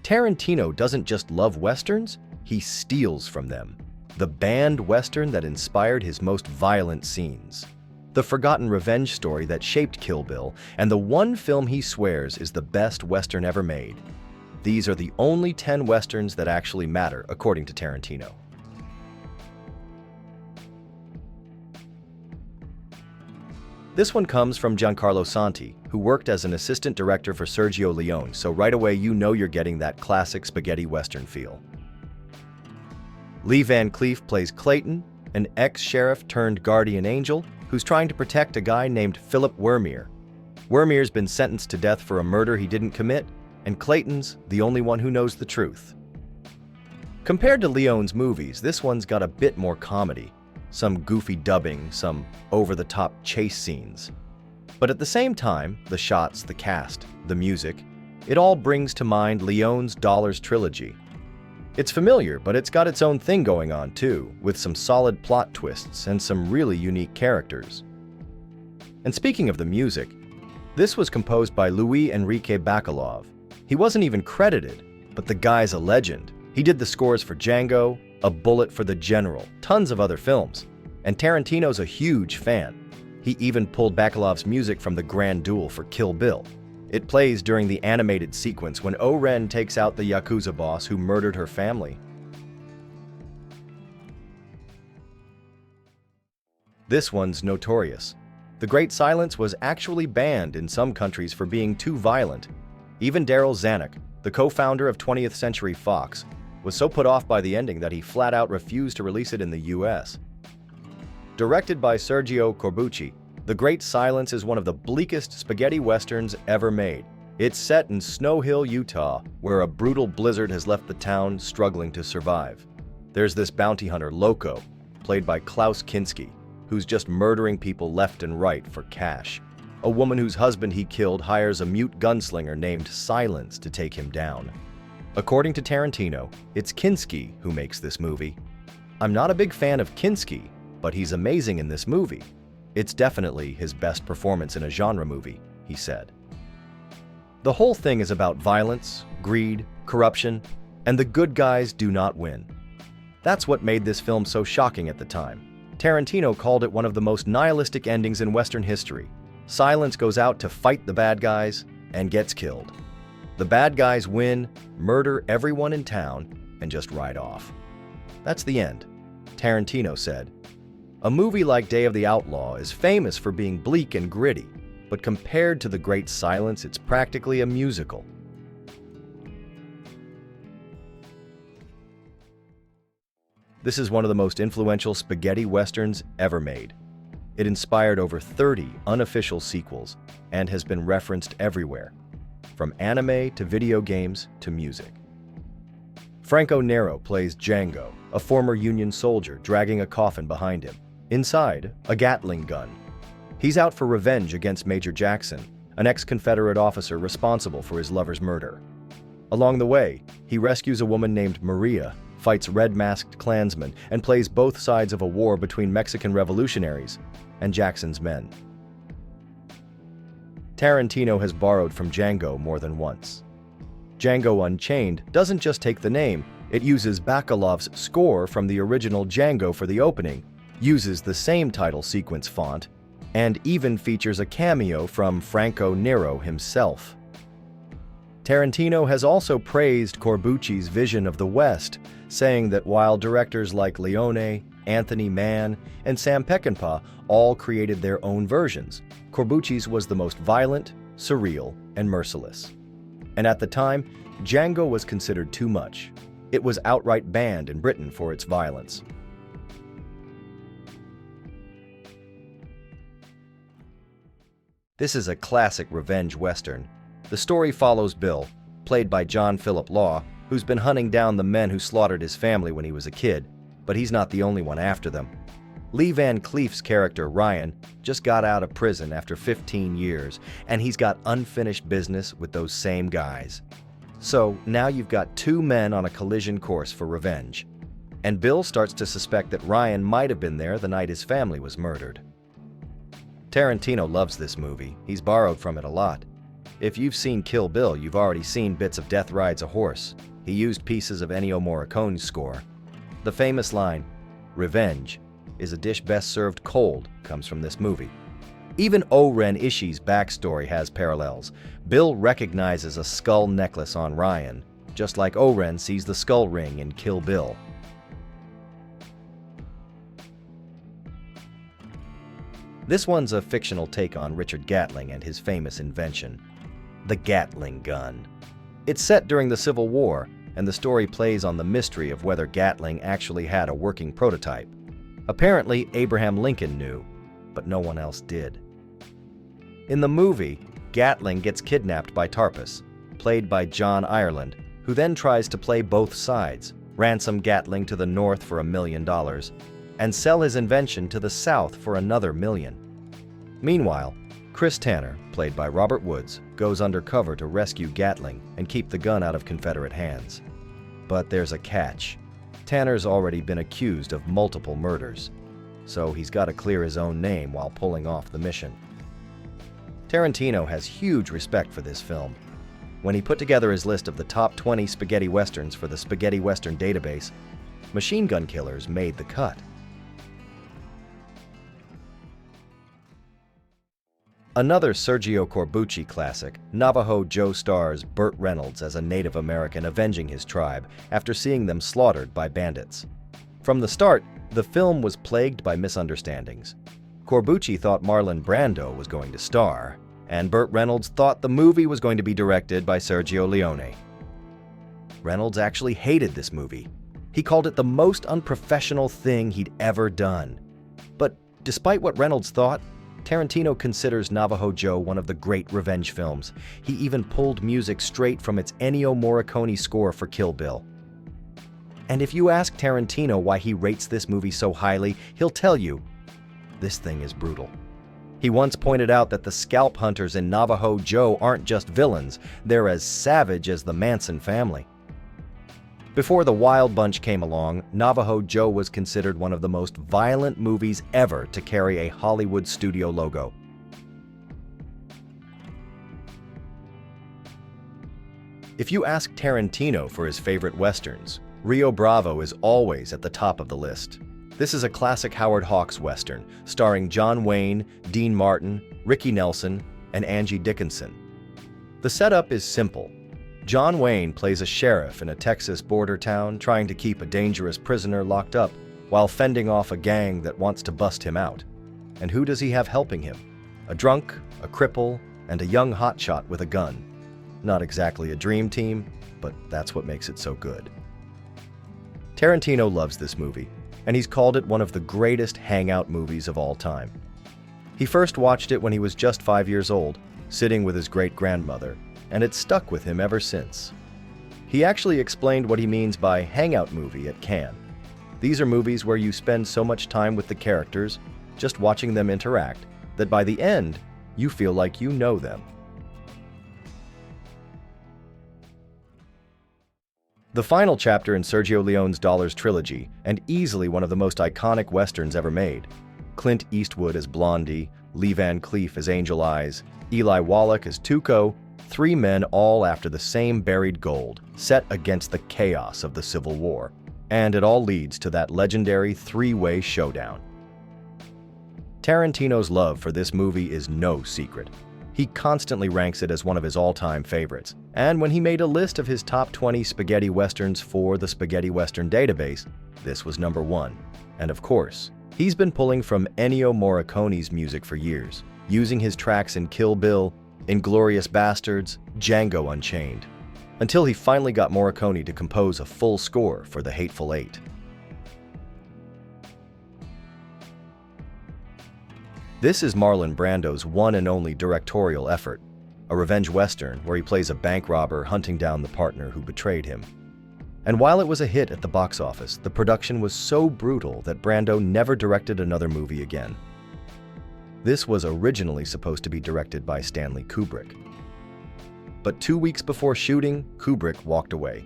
Tarantino doesn't just love Westerns, he steals from them. The banned Western that inspired his most violent scenes. The forgotten revenge story that shaped Kill Bill, and the one film he swears is the best Western ever made. These are the only 10 Westerns that actually matter, according to Tarantino. This one comes from Giancarlo Santi, who worked as an assistant director for Sergio Leone, so right away you know you're getting that classic spaghetti Western feel. Lee Van Cleef plays Clayton, an ex-sheriff turned guardian angel who's trying to protect a guy named Philip Wermeer. Wermeer's been sentenced to death for a murder he didn't commit, and Clayton's the only one who knows the truth. Compared to Leone's movies, this one's got a bit more comedy, some goofy dubbing, some over-the-top chase scenes. But at the same time, the shots, the cast, the music, it all brings to mind Leone's Dollars trilogy. It's familiar, but it's got its own thing going on too, with some solid plot twists and some really unique characters. And speaking of the music, this was composed by Louis Enrique Bacalov. He wasn't even credited, but the guy's a legend. He did the scores for Django, A Bullet for the General, tons of other films, and Tarantino's a huge fan. He even pulled Bacalov's music from the Grand Duel for Kill Bill. It plays during the animated sequence when O-Ren takes out the Yakuza boss who murdered her family. This one's notorious. The Great Silence was actually banned in some countries for being too violent. Even Darryl Zanuck, the co-founder of 20th Century Fox, was so put off by the ending that he flat out refused to release it in the US. Directed by Sergio Corbucci, The Great Silence is one of the bleakest spaghetti westerns ever made. It's set in Snow Hill, Utah, where a brutal blizzard has left the town struggling to survive. There's this bounty hunter, Loco, played by Klaus Kinski, who's just murdering people left and right for cash. A woman whose husband he killed hires a mute gunslinger named Silence to take him down. According to Tarantino, it's Kinski who makes this movie. I'm not a big fan of Kinski, but he's amazing in this movie. It's definitely his best performance in a genre movie, he said. The whole thing is about violence, greed, corruption, and the good guys do not win. That's what made this film so shocking at the time. Tarantino called it one of the most nihilistic endings in Western history. Silence goes out to fight the bad guys and gets killed. The bad guys win, murder everyone in town, and just ride off. That's the end, Tarantino said. A movie like Day of the Outlaw is famous for being bleak and gritty, but compared to The Great Silence, it's practically a musical. This is one of the most influential spaghetti westerns ever made. It inspired over 30 unofficial sequels and has been referenced everywhere, from anime to video games to music. Franco Nero plays Django, a former Union soldier dragging a coffin behind him. Inside, a Gatling gun. He's out for revenge against Major Jackson, an ex-Confederate officer responsible for his lover's murder. Along the way, he rescues a woman named Maria, fights red-masked Klansmen, and plays both sides of a war between Mexican revolutionaries and Jackson's men. Tarantino has borrowed from Django more than once. Django Unchained doesn't just take the name, it uses Bacalov's score from the original Django for the opening, uses the same title sequence font, and even features a cameo from Franco Nero himself. Tarantino has also praised Corbucci's vision of the West, saying that while directors like Leone, Anthony Mann, and Sam Peckinpah all created their own versions, Corbucci's was the most violent, surreal, and merciless. And at the time, Django was considered too much. It was outright banned in Britain for its violence. This is a classic revenge western. The story follows Bill, played by John Philip Law, who's been hunting down the men who slaughtered his family when he was a kid, but he's not the only one after them. Lee Van Cleef's character, Ryan, just got out of prison after 15 years, and he's got unfinished business with those same guys. So now you've got two men on a collision course for revenge. And Bill starts to suspect that Ryan might have been there the night his family was murdered. Tarantino loves this movie. He's borrowed from it a lot. If you've seen Kill Bill, you've already seen bits of Death Rides a Horse. He used pieces of Ennio Morricone's score. The famous line, "Revenge is a dish best served cold," comes from this movie. Even O-Ren Ishii's backstory has parallels. Bill recognizes a skull necklace on Ryan, just like O-Ren sees the skull ring in Kill Bill. This one's a fictional take on Richard Gatling and his famous invention, the Gatling gun. It's set during the Civil War, and the story plays on the mystery of whether Gatling actually had a working prototype. Apparently, Abraham Lincoln knew, but no one else did. In the movie, Gatling gets kidnapped by Tarpus, played by John Ireland, who then tries to play both sides, ransom Gatling to the north for $1 million, and sell his invention to the south for another $1 million. Meanwhile, Chris Tanner, played by Robert Woods, goes undercover to rescue Gatling and keep the gun out of Confederate hands. But there's a catch. Tanner's already been accused of multiple murders, so he's got to clear his own name while pulling off the mission. Tarantino has huge respect for this film. When he put together his list of the top 20 spaghetti westerns for the Spaghetti Western database, Machine Gun Killers made the cut. Another Sergio Corbucci classic, Navajo Joe stars Burt Reynolds as a Native American avenging his tribe after seeing them slaughtered by bandits. From the start, the film was plagued by misunderstandings. Corbucci thought Marlon Brando was going to star, and Burt Reynolds thought the movie was going to be directed by Sergio Leone. Reynolds actually hated this movie. He called it the most unprofessional thing he'd ever done. But despite what Reynolds thought, Tarantino considers Navajo Joe one of the great revenge films. He even pulled music straight from its Ennio Morricone score for Kill Bill. And if you ask Tarantino why he rates this movie so highly, he'll tell you, this thing is brutal. He once pointed out that the scalp hunters in Navajo Joe aren't just villains, they're as savage as the Manson family. Before the Wild Bunch came along, Navajo Joe was considered one of the most violent movies ever to carry a Hollywood studio logo. If you ask Tarantino for his favorite westerns, Rio Bravo is always at the top of the list. This is a classic Howard Hawks western, starring John Wayne, Dean Martin, Ricky Nelson, and Angie Dickinson. The setup is simple. John Wayne plays a sheriff in a Texas border town trying to keep a dangerous prisoner locked up while fending off a gang that wants to bust him out. And who does he have helping him? A drunk, a cripple, and a young hotshot with a gun. Not exactly a dream team, but that's what makes it so good. Tarantino loves this movie, and he's called it one of the greatest hangout movies of all time. He first watched it when he was just 5 years old, sitting with his great-grandmother, and it's stuck with him ever since. He actually explained what he means by hangout movie at Cannes. These are movies where you spend so much time with the characters, just watching them interact, that by the end, you feel like you know them. The final chapter in Sergio Leone's Dollars trilogy, and easily one of the most iconic westerns ever made. Clint Eastwood as Blondie, Lee Van Cleef as Angel Eyes, Eli Wallach as Tuco, three men all after the same buried gold, set against the chaos of the Civil War. And it all leads to that legendary three-way showdown. Tarantino's love for this movie is no secret. He constantly ranks it as one of his all-time favorites. And when he made a list of his top 20 spaghetti westerns for the Spaghetti Western database, this was number 1. And of course, he's been pulling from Ennio Morricone's music for years, using his tracks in Kill Bill, Inglourious Basterds, Django Unchained, until he finally got Morricone to compose a full score for The Hateful Eight. This is Marlon Brando's one and only directorial effort, a revenge western where he plays a bank robber hunting down the partner who betrayed him. And while it was a hit at the box office, the production was so brutal that Brando never directed another movie again. This was originally supposed to be directed by Stanley Kubrick. But 2 weeks before shooting, Kubrick walked away.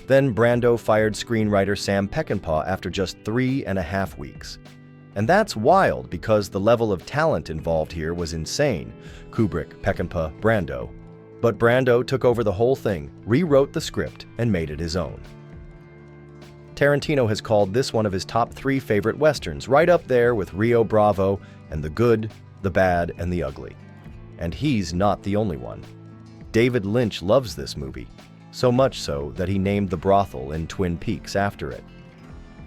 Then Brando fired screenwriter Sam Peckinpah after just 3.5 weeks. And that's wild because the level of talent involved here was insane. Kubrick, Peckinpah, Brando. But Brando took over the whole thing, rewrote the script, and made it his own. Tarantino has called this one of his top 3 favorite westerns, right up there with Rio Bravo and The Good, The Bad, and The Ugly. And he's not the only one. David Lynch loves this movie, so much so that he named the brothel in Twin Peaks after it.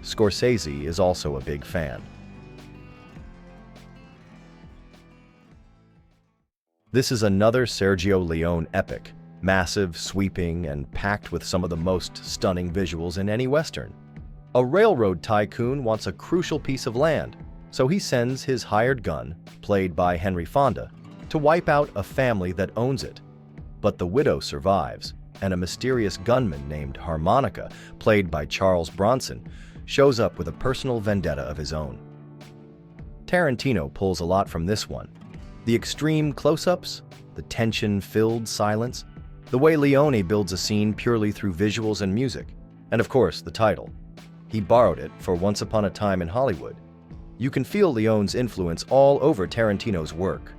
Scorsese is also a big fan. This is another Sergio Leone epic, massive, sweeping, and packed with some of the most stunning visuals in any Western. A railroad tycoon wants a crucial piece of land, so he sends his hired gun, played by Henry Fonda, to wipe out a family that owns it. But the widow survives, and a mysterious gunman named Harmonica, played by Charles Bronson, shows up with a personal vendetta of his own. Tarantino pulls a lot from this one. The extreme close-ups, the tension-filled silence, the way Leone builds a scene purely through visuals and music, and of course, the title. He borrowed it for Once Upon a Time in Hollywood. You can feel Leone's influence all over Tarantino's work,